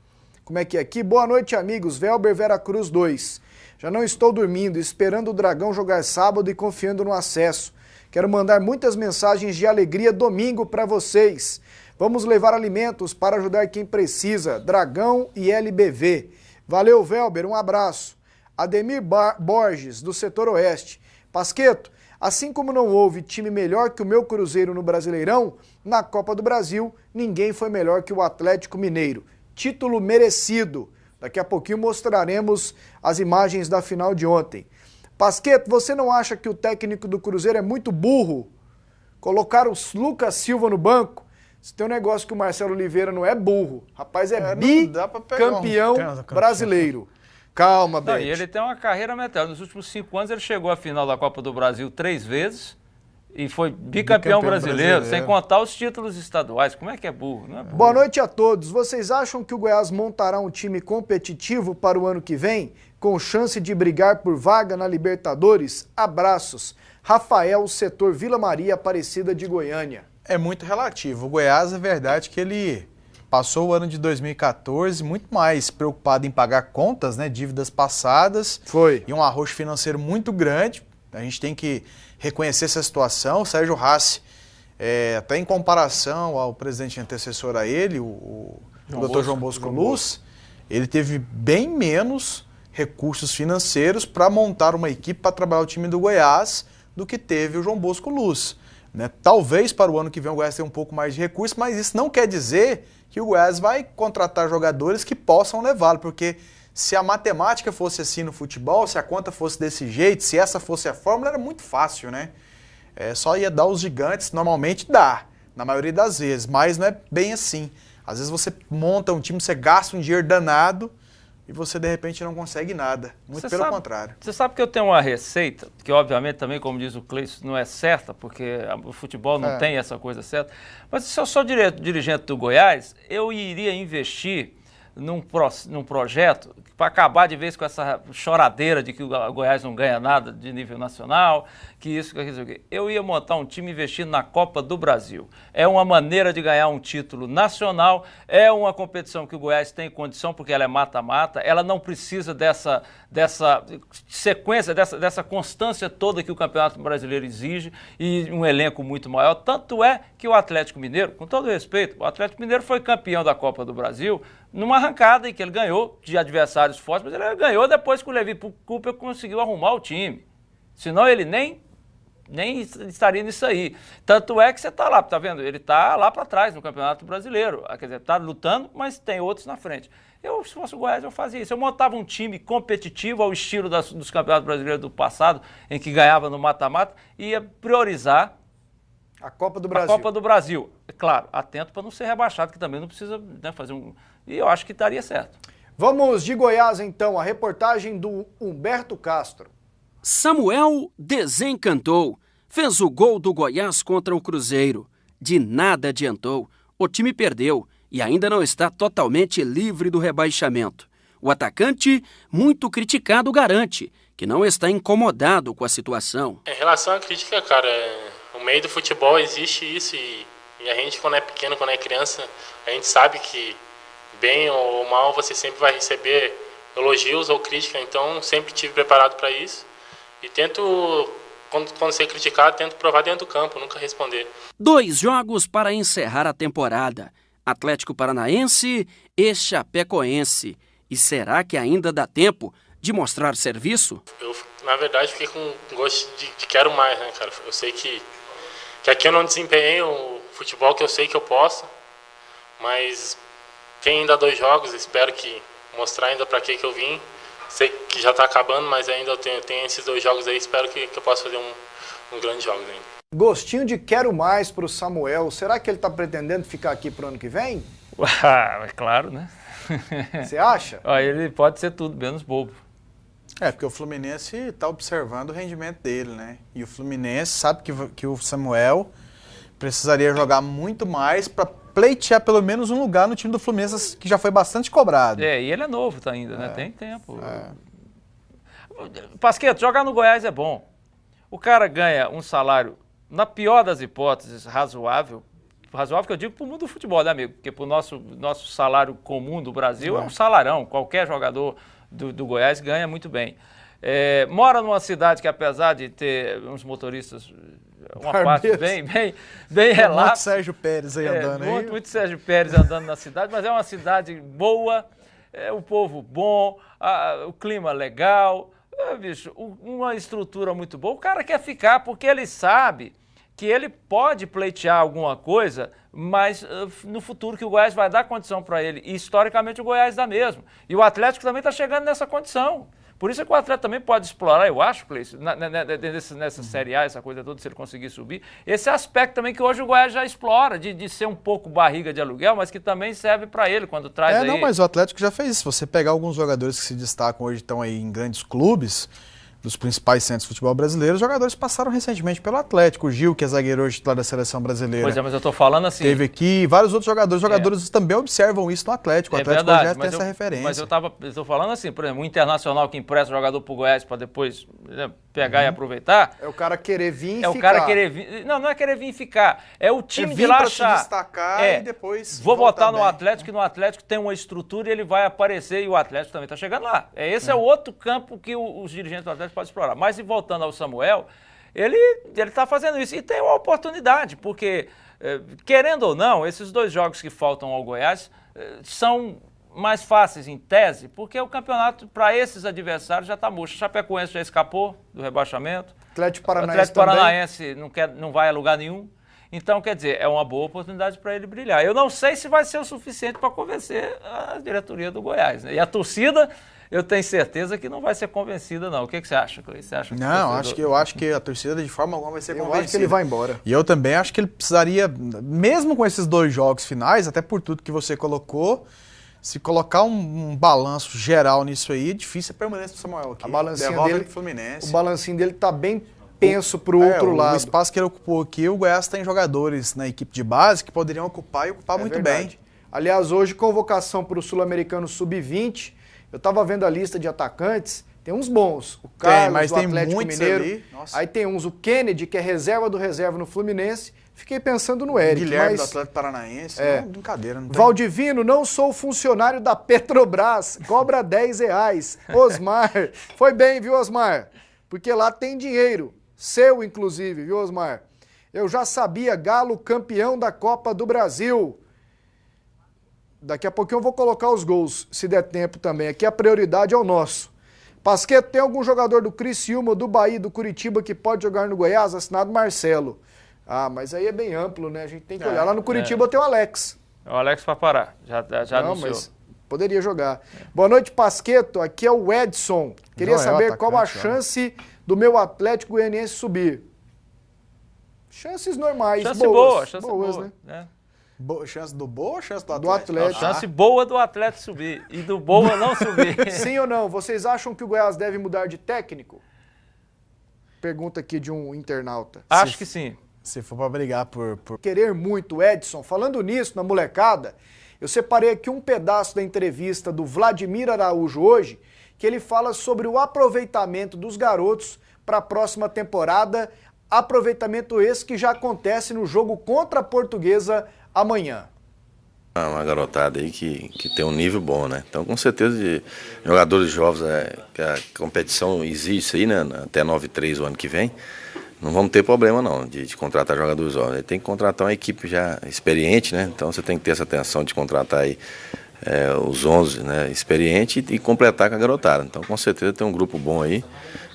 Como é que é aqui? Boa noite, amigos. Velber Veracruz 2. Já não estou dormindo, esperando o Dragão jogar sábado e confiando no acesso. Quero mandar muitas mensagens de alegria domingo para vocês. Vamos levar alimentos para ajudar quem precisa. Dragão e LBV. Valeu, Velber, um abraço. Ademir Borges, do setor oeste. Pasqueto, assim como não houve time melhor que o meu Cruzeiro no Brasileirão, na Copa do Brasil, ninguém foi melhor que o Atlético Mineiro. Título merecido. Daqui a pouquinho mostraremos as imagens da final de ontem. Pasqueto, você não acha que o técnico do Cruzeiro é muito burro? Colocar o Lucas Silva no banco? Se tem um negócio que o Marcelo Oliveira não é burro. Rapaz, é bicampeão brasileiro. Calma, Bete. E ele tem uma carreira meteórica. Nos últimos 5 anos ele chegou à final da Copa do Brasil 3 vezes e foi bicampeão brasileiro, sem contar os títulos estaduais. Como é que é burro? Não é burro. Boa noite a todos. Vocês acham que o Goiás montará um time competitivo para o ano que vem, com chance de brigar por vaga na Libertadores? Abraços. Rafael, setor Vila Maria, Aparecida de Goiânia. É muito relativo. O Goiás, é verdade que ele passou o ano de 2014 muito mais preocupado em pagar contas, né, dívidas passadas. Foi. E um arroxo financeiro muito grande. A gente tem que reconhecer essa situação. O Sérgio Rassi, até em comparação ao presidente antecessor a ele, o Dr. João Bosco Luz, ele teve bem menos recursos financeiros para montar uma equipe para trabalhar o time do Goiás do que teve o João Bosco Luz. Né? Talvez para o ano que vem o Goiás tenha um pouco mais de recursos, mas isso não quer dizer que o Goiás vai contratar jogadores que possam levá-lo, porque se a matemática fosse assim no futebol, se a conta fosse desse jeito, se essa fosse a fórmula, era muito fácil, né? Só ia dar os gigantes, normalmente dá, na maioria das vezes, mas não é bem assim. Às vezes você monta um time, você gasta um dinheiro danado e você de repente não consegue nada, muito pelo contrário. Você sabe que eu tenho uma receita, que obviamente também, como diz o Cleiton, não é certa, porque o futebol não tem essa coisa certa, mas se eu sou dirigente do Goiás, eu iria investir num projeto para acabar de vez com essa choradeira de que o Goiás não ganha nada de nível nacional, que isso, que aquilo, que eu ia montar um time investindo na Copa do Brasil. É uma maneira de ganhar um título nacional, é uma competição que o Goiás tem condição, porque ela é mata-mata, ela não precisa dessa sequência, dessa constância toda que o Campeonato Brasileiro exige e um elenco muito maior. Tanto é que o Atlético Mineiro, com todo respeito, o Atlético Mineiro foi campeão da Copa do Brasil numa arrancada em que ele ganhou de adversários fortes, mas ele ganhou depois que o Levi Cooper conseguiu arrumar o time. Senão ele nem estaria nisso aí. Tanto é que você está lá, tá vendo? Ele está lá para trás no Campeonato Brasileiro. Quer dizer, está lutando, mas tem outros na frente. Eu, se fosse o Goiás, eu fazia isso. Eu montava um time competitivo ao estilo dos Campeonatos Brasileiros do passado, em que ganhava no mata-mata, e ia priorizar a Copa do Brasil. A Copa do Brasil. Claro, atento para não ser rebaixado, que também não precisa, né, fazer um... E eu acho que daria certo. Vamos de Goiás, então, a reportagem do Humberto Castro. Samuel desencantou. Fez o gol do Goiás contra o Cruzeiro. De nada adiantou. O time perdeu e ainda não está totalmente livre do rebaixamento. O atacante, muito criticado, garante que não está incomodado com a situação. Em relação à crítica, cara, no meio do futebol existe isso e a gente, quando é pequeno, quando é criança, a gente sabe que bem ou mal você sempre vai receber elogios ou crítica, então sempre estive preparado para isso. E tento, quando ser criticado, tento provar dentro do campo, nunca responder. 2 jogos para encerrar a temporada. Atlético Paranaense e Chapecoense. E será que ainda dá tempo de mostrar serviço? Eu, na verdade, fiquei com gosto de quero mais, né, cara? Eu sei que aqui eu não desempenhei o futebol que eu sei que eu posso, mas tem ainda 2 jogos, espero que mostrar ainda para que eu vim. Sei que já está acabando, mas ainda eu tenho esses 2 jogos aí, espero que eu possa fazer um grande jogo ainda. Gostinho de quero mais para o Samuel. Será que ele está pretendendo ficar aqui para o ano que vem? É claro, né? Você acha? Ele pode ser tudo, menos bobo. Porque o Fluminense está observando o rendimento dele, né? E o Fluminense sabe que o Samuel precisaria jogar muito mais para pleitear pelo menos um lugar no time do Fluminense, que já foi bastante cobrado. E ele é novo ainda, né? Tem tempo. Pasquetto, jogar no Goiás é bom. O cara ganha um salário, na pior das hipóteses, razoável que eu digo para o mundo do futebol, né, amigo? Porque para o nosso salário comum do Brasil é um salarão. Qualquer jogador do Goiás ganha muito bem. Mora numa cidade que, apesar de ter uns motoristas, uma parte bem relapsa. Muito Sérgio Pérez aí andando aí. Muito Sérgio Pérez andando na cidade, mas é uma cidade boa, o povo bom, o clima legal, bicho, uma estrutura muito boa. O cara quer ficar porque ele sabe que ele pode pleitear alguma coisa, mas no futuro que o Goiás vai dar condição para ele. E historicamente o Goiás dá mesmo. E o Atlético também está chegando nessa condição. Por isso é que o Atlético também pode explorar, eu acho, Cleiton, nessa Série A, essa coisa toda, se ele conseguir subir, esse aspecto também que hoje o Goiás já explora, de ser um pouco barriga de aluguel, mas que também serve para ele quando traz aí... Não, mas o Atlético já fez isso. Se você pegar alguns jogadores que se destacam hoje, estão aí em grandes clubes, dos principais centros de futebol brasileiro, os jogadores passaram recentemente pelo Atlético. O Gil, que é zagueiro hoje titular da seleção brasileira. Pois é, mas eu tô falando assim... Teve aqui, vários outros jogadores. Os jogadores também observam isso no Atlético. O Atlético verdade, já tem essa referência. Mas eu tô falando assim, por exemplo, o Internacional que empresta o jogador pro Goiás para depois pegar e aproveitar... É o cara querer vir e ficar. É o cara querer vir... Não é querer vir e ficar. É o time de lá achar... se destacar e depois vou botar no Atlético, que no Atlético tem uma estrutura e ele vai aparecer e o Atlético também tá chegando lá. Esse é o outro campo que os dirigentes do Atlético podem explorar. Mas voltando ao Samuel, ele está fazendo isso e tem uma oportunidade, porque, querendo ou não, esses 2 jogos que faltam ao Goiás são mais fáceis em tese, porque o campeonato para esses adversários já está murcho. O Chapecoense já escapou do rebaixamento, Atlético Paranaense, o Atlético Paranaense não vai a lugar nenhum. Então, quer dizer, é uma boa oportunidade para ele brilhar. Eu não sei se vai ser o suficiente para convencer a diretoria do Goiás, né? E a torcida... Eu tenho certeza que não vai ser convencida, não. O que você acha, Cleiton? Você acha que eu acho que a torcida de forma alguma vai ser convencida. Eu acho que ele vai embora. E eu também acho que ele precisaria, mesmo com esses 2 jogos finais, até por tudo que você colocou, se colocar um balanço geral nisso aí, é difícil a permanência do Samuel aqui. A balancinha derrota dele, do Fluminense. O balancinho dele tá bem penso pro outro lado. O espaço que ele ocupou aqui, o Goiás tem jogadores na equipe de base que poderiam ocupar e ocupar muito bem. Aliás, hoje convocação para o Sul-Americano Sub-20. Eu estava vendo a lista de atacantes, tem uns bons. O Carlos, do Atlético Mineiro. Ali. Aí tem uns, o Kennedy, que é reserva do reserva no Fluminense. Fiquei pensando no Eric. Guilherme, do Atlético Paranaense. Não, brincadeira. Não tem... Valdivino, não sou funcionário da Petrobras, cobra R$10. Osmar, foi bem, viu, Osmar? Porque lá tem dinheiro. Seu, inclusive, viu, Osmar? Eu já sabia, Galo campeão da Copa do Brasil. Daqui a pouquinho eu vou colocar os gols, se der tempo também. Aqui a prioridade é o nosso. Pasquetto, tem algum jogador do Criciúma, do Bahia, do Curitiba que pode jogar no Goiás? Assinado Marcelo. Ah, mas aí é bem amplo, né? A gente tem que olhar. Lá no Curitiba tem o Alex. O Alex vai parar, já não, anunciou. Mas poderia jogar. Boa noite, Pasquetto. Aqui é o Edson. Queria saber qual a chance do meu Atlético Goianiense subir. Chances normais, boas, né? Chance do boa ou chance do Atlético? Do Atlético. Chance boa do Atlético subir e do boa não subir. Sim ou não? Vocês acham que o Goiás deve mudar de técnico? Pergunta aqui de um internauta. Acho que sim. Se for para brigar por... Querer muito, Edson. Falando nisso, na molecada, eu separei aqui um pedaço da entrevista do Vladimir Araújo hoje, que ele fala sobre o aproveitamento dos garotos para a próxima temporada. Aproveitamento esse que já acontece no jogo contra a Portuguesa amanhã. Uma garotada aí que tem um nível bom, né? Então, com certeza, de jogadores jovens, que a competição existe aí, né? Até 9-3 o ano que vem, não vamos ter problema não de contratar jogadores jovens. Tem que contratar uma equipe já experiente, né? Então você tem que ter essa atenção de contratar aí os 11, né, experientes e completar com a garotada. Então, com certeza, tem um grupo bom aí,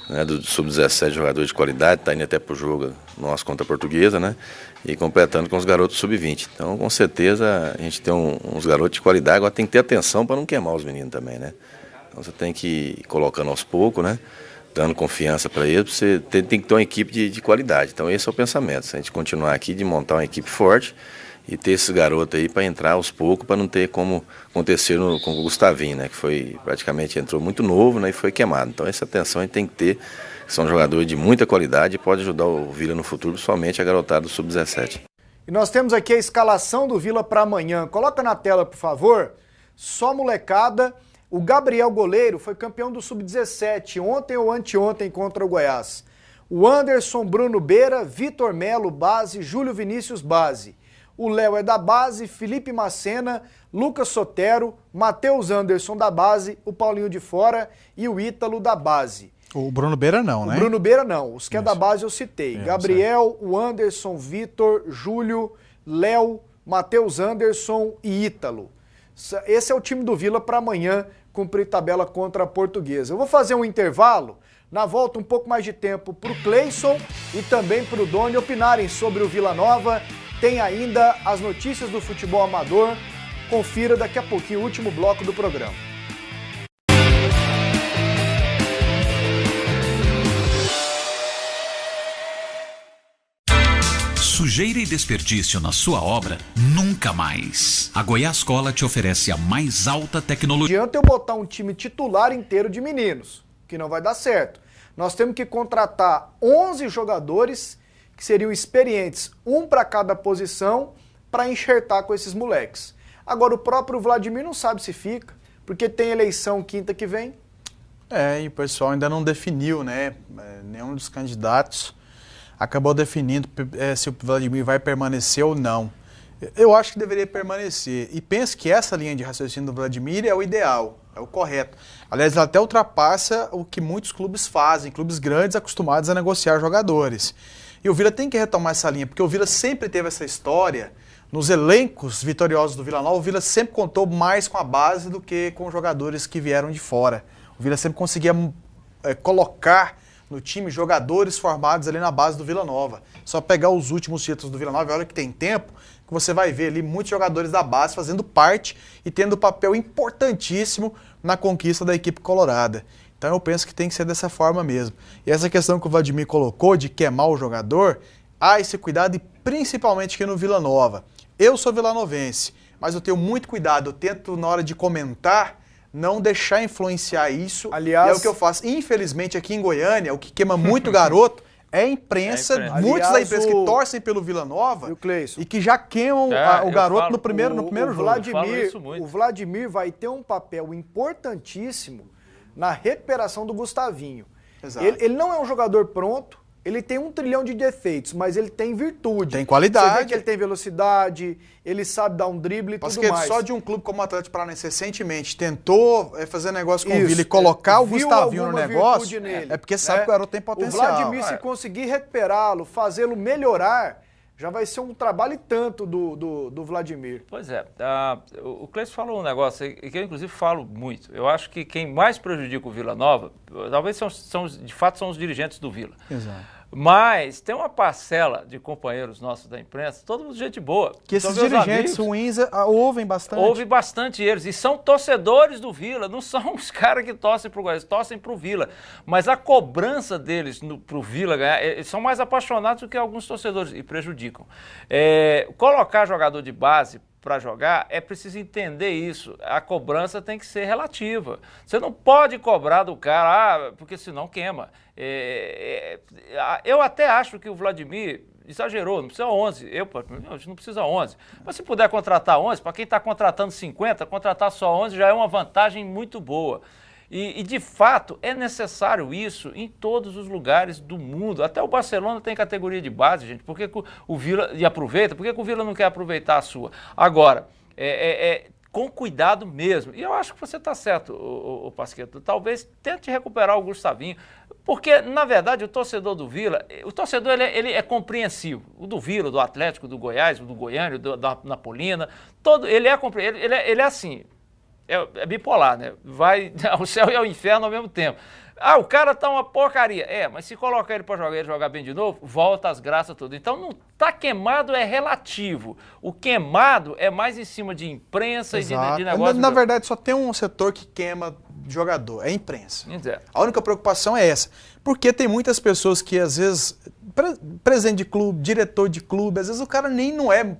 né, do Sub-17 jogadores de qualidade, tá indo até pro jogo nosso contra a Portuguesa, né? E completando com os garotos Sub-20. Então, com certeza, a gente tem uns garotos de qualidade. Agora tem que ter atenção para não queimar os meninos também, né? Então, você tem que ir colocando aos poucos, né? Dando confiança para eles. Você tem que ter uma equipe de qualidade. Então, esse é o pensamento. Se a gente continuar aqui de montar uma equipe forte e ter esses garotos aí para entrar aos poucos, para não ter como acontecer com o Gustavinho, né? Que foi praticamente entrou muito novo, né? E foi queimado. Então, essa atenção a gente tem que ter. São jogadores de muita qualidade e pode ajudar o Vila no futuro, principalmente a garotada do Sub-17. E nós temos aqui a escalação do Vila para amanhã. Coloca na tela, por favor. Só molecada. O Gabriel goleiro foi campeão do Sub-17 ontem ou anteontem contra o Goiás. O Anderson, Bruno Beira, Vitor Melo, base, Júlio Vinícius, base. O Léo é da base, Felipe Macena, Lucas Sotero, Matheus Anderson da base, o Paulinho de Fora e o Ítalo da base. O Bruno Beira não, né? O Bruno Beira não, os que é da base eu citei. Gabriel, o Anderson, Vitor, Júlio, Léo, Matheus Anderson e Ítalo. Esse é o time do Vila para amanhã cumprir tabela contra a Portuguesa. Eu vou fazer um intervalo, na volta um pouco mais de tempo para o Cleison e também para o Doni opinarem sobre o Vila Nova. Tem ainda as notícias do futebol amador. Confira daqui a pouquinho o último bloco do programa. Sujeira e desperdício na sua obra, nunca mais. A Goiás Cola te oferece a mais alta tecnologia. Não adianta eu botar um time titular inteiro de meninos, que não vai dar certo. Nós temos que contratar 11 jogadores que seriam experientes, um para cada posição, para enxertar com esses moleques. Agora o próprio Vladimir não sabe se fica, porque tem eleição quinta que vem. E o pessoal ainda não definiu, né? Nenhum dos candidatos acabou definindo se o Vladimir vai permanecer ou não. Eu acho que deveria permanecer. E penso que essa linha de raciocínio do Vladimir é o ideal, é o correto. Aliás, ela até ultrapassa o que muitos clubes fazem, clubes grandes acostumados a negociar jogadores. E o Vila tem que retomar essa linha, porque o Vila sempre teve essa história. Nos elencos vitoriosos do Vila Nova, o Vila sempre contou mais com a base do que com jogadores que vieram de fora. O Vila sempre conseguia colocar no time jogadores formados ali na base do Vila Nova. Só pegar os últimos títulos do Vila Nova, olha que tem tempo, que você vai ver ali muitos jogadores da base fazendo parte e tendo um papel importantíssimo na conquista da equipe colorada. Então eu penso que tem que ser dessa forma mesmo. E essa questão que o Vladimir colocou de queimar o jogador, há esse cuidado e principalmente aqui no Vila Nova. Eu sou vilanovense, mas eu tenho muito cuidado, eu tento na hora de comentar não deixar influenciar isso. Aliás, é o que eu faço. Infelizmente aqui em Goiânia, o que queima muito garoto é a imprensa, muitos da imprensa que torcem pelo Vila Nova e que já queimam o garoto no primeiro jogo. O Vladimir vai ter um papel importantíssimo na recuperação do Gustavinho. Ele não é um jogador pronto, ele tem 1 trilhão de defeitos, mas ele tem virtude. Tem qualidade. Você vê que ele tem velocidade, ele sabe dar um drible e tudo mais. Só de um clube como o Atlético Paranaense recentemente tentou fazer negócio com o Vila e colocar o Gustavinho no negócio, é porque sabe que o garoto tem potencial. O Vladimir, se conseguir recuperá-lo, fazê-lo melhorar, já vai ser um trabalho e tanto do Vladimir. Pois é. O Cleison falou um negócio que eu, inclusive, falo muito. Eu acho que quem mais prejudica o Vila Nova, talvez de fato são os dirigentes do Vila. Exato. Mas tem uma parcela de companheiros nossos da imprensa, todo mundo gente boa. Que esses dirigentes ruins ouvem bastante. Ouvem bastante eles. E são torcedores do Vila, não são os caras que torcem pro Goiás, torcem pro Vila. Mas a cobrança deles pro Vila ganhar, eles são mais apaixonados do que alguns torcedores e prejudicam. Colocar jogador de base para jogar, é preciso entender isso. A cobrança tem que ser relativa. Você não pode cobrar do cara, porque senão queima. Eu até acho que o Vladimir exagerou, não precisa 11. A gente não precisa 11. Mas se puder contratar 11, para quem está contratando 50, contratar só 11 já é uma vantagem muito boa. E, de fato, é necessário isso em todos os lugares do mundo. Até o Barcelona tem categoria de base, gente. Por que o Vila... E aproveita. Por que o Vila não quer aproveitar a sua? Agora, com cuidado mesmo. E eu acho que você está certo, o Pasquetto. Talvez tente recuperar o Gustavinho. Porque, na verdade, o torcedor do Vila... O torcedor ele é compreensivo. O do Vila, do Atlético, do Goiás, o do Goiânia, da Napolina. Ele é compreensivo. Ele é assim... É bipolar, né? Vai ao céu e ao inferno ao mesmo tempo. O cara tá uma porcaria. Mas se colocar ele para jogar bem de novo, volta as graças tudo. Então, não tá queimado, é relativo. O queimado é mais em cima de imprensa. Exato. E de negócio. Na verdade, só tem um setor que queima jogador, é a imprensa. Exato. A única preocupação é essa. Porque tem muitas pessoas que, às vezes, presidente de clube, diretor de clube, às vezes o cara nem não é...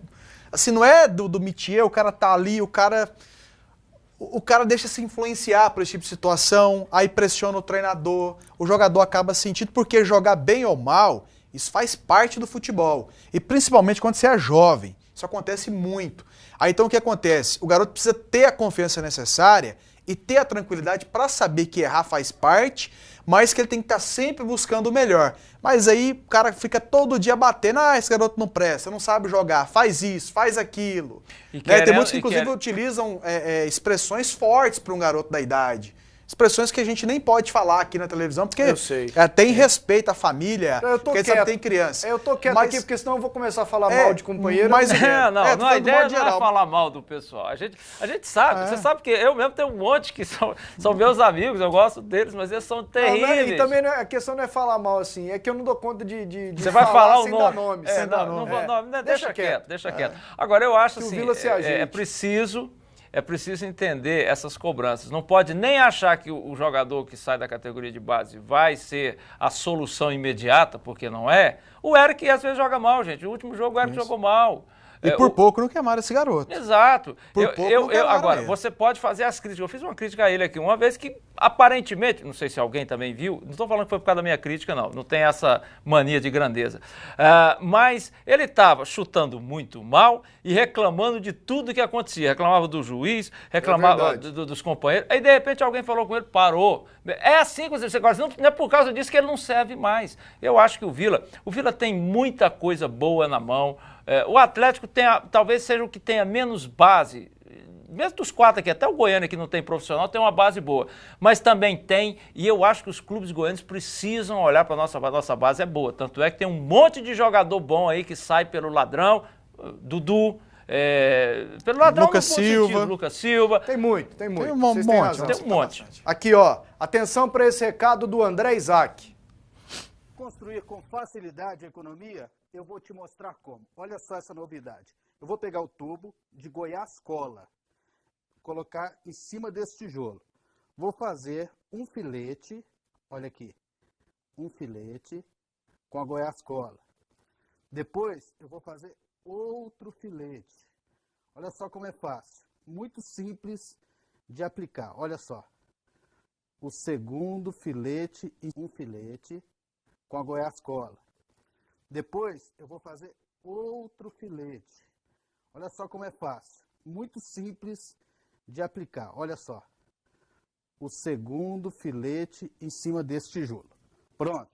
Assim, não é do métier, o cara tá ali, o cara deixa se influenciar por esse tipo de situação, aí pressiona o treinador, o jogador acaba sentindo, porque jogar bem ou mal, Isso faz parte do futebol. E principalmente quando você é jovem. Isso acontece muito. Aí então o que acontece? O garoto precisa ter a confiança necessária e ter a tranquilidade para saber que errar faz parte, mas que ele tem que estar sempre buscando o melhor. Mas aí o cara fica todo dia batendo, esse garoto não presta, não sabe jogar, faz isso, faz aquilo. Tem muitos que inclusive utilizam expressões fortes para um garoto da idade. Expressões que a gente nem pode falar aqui na televisão, porque tem respeito à família, porque sabe, tem criança. Eu tô quieto aqui, porque senão eu vou começar a falar mal de companheiro. Mas a ideia não é falar mal do pessoal. A gente sabe, você sabe que eu mesmo tenho um monte que são meus amigos, eu gosto deles, mas eles são terríveis. E também a questão não é falar mal assim, é que eu não dou conta de você vai falar sem o dar nome. nome. Deixa quieto. Agora, eu acho assim, é preciso entender essas cobranças. Não pode nem achar que o jogador que sai da categoria de base vai ser a solução imediata, porque não é. O Eric às vezes joga mal, gente. O último jogo o Eric jogou mal. E por pouco não queimaram esse garoto. Exato. Agora, você pode fazer as críticas. Eu fiz uma crítica a ele aqui uma vez que, aparentemente, não sei se alguém também viu, não estou falando que foi por causa da minha crítica, não tem essa mania de grandeza. Mas ele estava chutando muito mal e reclamando de tudo que acontecia. Reclamava do juiz, reclamava dos companheiros. Aí, de repente, alguém falou com ele, parou. É assim que você gosta. Não é por causa disso que ele não serve mais. Eu acho que o Vila tem muita coisa boa na mão. O Atlético talvez seja o que tenha menos base, mesmo dos 4 aqui, até o Goiânia que não tem profissional tem uma base boa, mas também tem, e eu acho que os clubes goianos precisam olhar para a nossa base é boa, tanto é que tem um monte de jogador bom aí que sai pelo ladrão, Dudu, pelo ladrão Lucas Silva. Tem muito. Tem um monte. Aqui, atenção para esse recado do André Isaac. Construir com facilidade a economia, eu vou te mostrar como. Olha só essa novidade. Eu vou pegar o tubo de Goiás Cola, colocar em cima desse tijolo. Vou fazer um filete, olha aqui, um filete com a Goiás Cola. Depois eu vou fazer outro filete. Olha só como é fácil. Muito simples de aplicar. Olha só. O segundo filete e um filete com a Goiás Cola. Depois eu vou fazer outro filete. Olha só como é fácil. Muito simples de aplicar. Olha só. O segundo filete em cima desse tijolo. Pronto.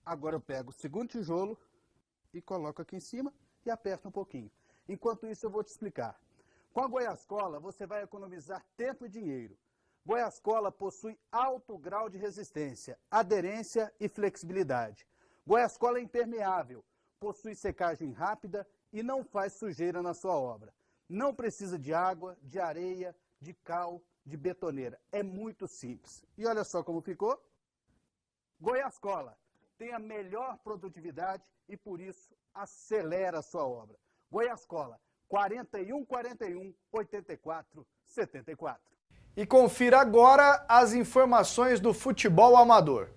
Agora eu pego o segundo tijolo e coloco aqui em cima e aperto um pouquinho. Enquanto isso eu vou te explicar. Com a Goiás Cola você vai economizar tempo e dinheiro. Goiás Cola possui alto grau de resistência, aderência e flexibilidade. Goiás Cola é impermeável, possui secagem rápida e não faz sujeira na sua obra. Não precisa de água, de areia, de cal, de betoneira. É muito simples. E olha só como ficou. Goiás Cola tem a melhor produtividade e por isso acelera a sua obra. Goiás Cola, 4141 84 74. E confira agora as informações do futebol amador.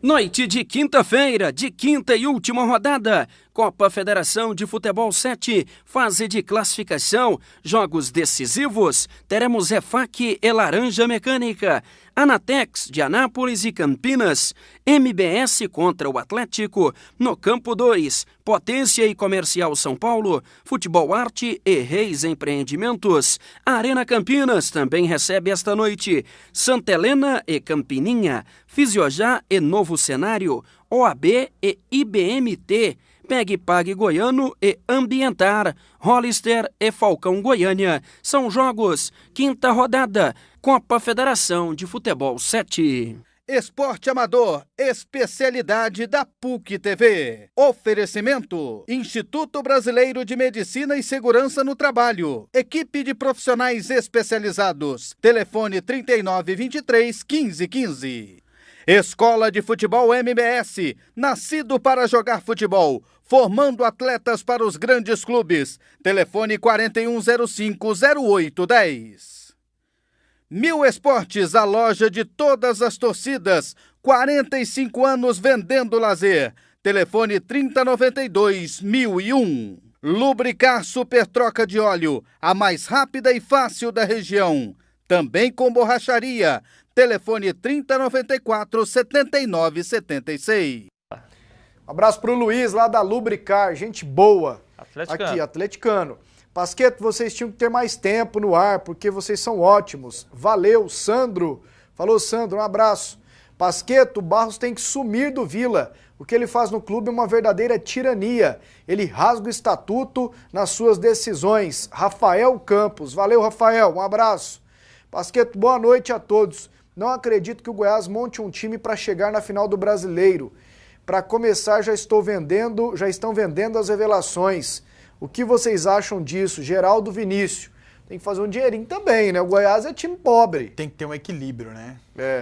Noite de quinta-feira, de quinta e última rodada. Copa Federação de Futebol 7, fase de classificação, jogos decisivos. Teremos Refac e Laranja Mecânica, Anatex de Anápolis e Campinas, MBS contra o Atlético, no Campo 2, Potência e Comercial São Paulo, Futebol Arte e Reis Empreendimentos. Arena Campinas também recebe esta noite Santa Helena e Campininha, Fisiojá e Novo Cenário, OAB e IBMT, Pegue Pague Goiano e Ambientar, Hollister e Falcão Goiânia. São jogos, quinta rodada, Copa Federação de Futebol 7. Esporte Amador, especialidade da PUC-TV. Oferecimento: Instituto Brasileiro de Medicina e Segurança no Trabalho. Equipe de profissionais especializados. Telefone 3923-1515. Escola de Futebol MBS, nascido para jogar futebol, formando atletas para os grandes clubes. Telefone 4105-0810. Mil Esportes, a loja de todas as torcidas. 45 anos vendendo lazer. Telefone 3092-1001. Lubricar Super Troca de Óleo, a mais rápida e fácil da região. Também com borracharia. Telefone 3094-7976. Um abraço pro Luiz, lá da Lubricar, gente boa. Atleticano. Aqui, atleticano. Pasqueto, vocês tinham que ter mais tempo no ar, porque vocês são ótimos. Valeu, Sandro. Falou, Sandro, um abraço. Pasqueto, o Barros tem que sumir do Vila. O que ele faz no clube é uma verdadeira tirania. Ele rasga o estatuto nas suas decisões. Rafael Campos. Valeu, Rafael. Um abraço. Pasqueto, boa noite a todos. Não acredito que o Goiás monte um time para chegar na final do Brasileiro. Para começar, já estão vendendo as revelações. O que vocês acham disso? Geraldo Vinícius. Tem que fazer um dinheirinho também, né? O Goiás é time pobre. Tem que ter um equilíbrio, né?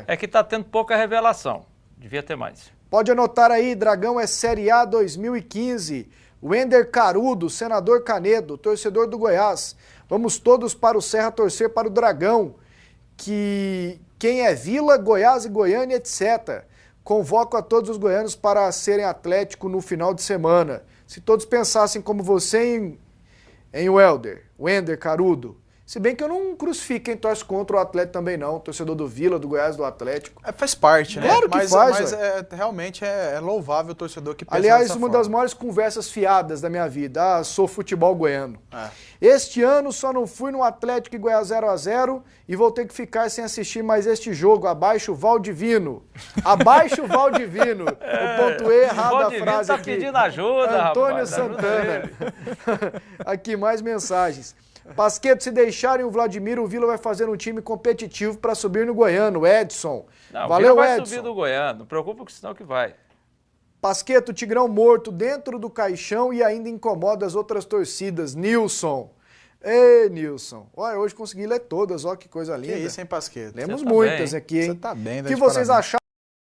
É que tá tendo pouca revelação. Devia ter mais. Pode anotar aí, Dragão é Série A 2015. Wender Carudo, senador Canedo, torcedor do Goiás. Vamos todos para o Serra torcer para o Dragão. Que quem é Vila, Goiás e Goiânia, etc. Convoco a todos os goianos para serem Atlético no final de semana. Se todos pensassem como você em Wender Carudo. Se bem que eu não crucifico quem torce contra o Atlético também não, torcedor do Vila, do Goiás, do Atlético. Faz parte, né? Claro que mas realmente é louvável o torcedor que pensa Aliás, dessa uma forma. das maiores conversas fiadas da minha vida. Ah, sou futebol goiano. Este ano só não fui no Atlético e Goiás 0x0 e vou ter que ficar sem assistir mais este jogo. Abaixo o Valdivino. Abaixo o Valdivino. Eu pontuei errado a frase tá aqui. Pedindo ajuda, Antônio rapaz, Santana. Aqui, mais mensagens. Pasqueto, se deixarem o Vladimir, o Vila vai fazer um time competitivo para subir no Goiano. Edson. Não, Valeu, o Vila vai Edson. subir do Goiano. Não preocupa com senão que vai. Pasqueto, Tigrão morto dentro do caixão e ainda incomoda as outras torcidas. Nilson. Ei, Nilson. Olha, hoje consegui ler todas, ó que coisa linda. Que isso, hein, Pasqueto? Lemos Você tá muitas bem. aqui, hein? Você tá bem, O que vocês acharam?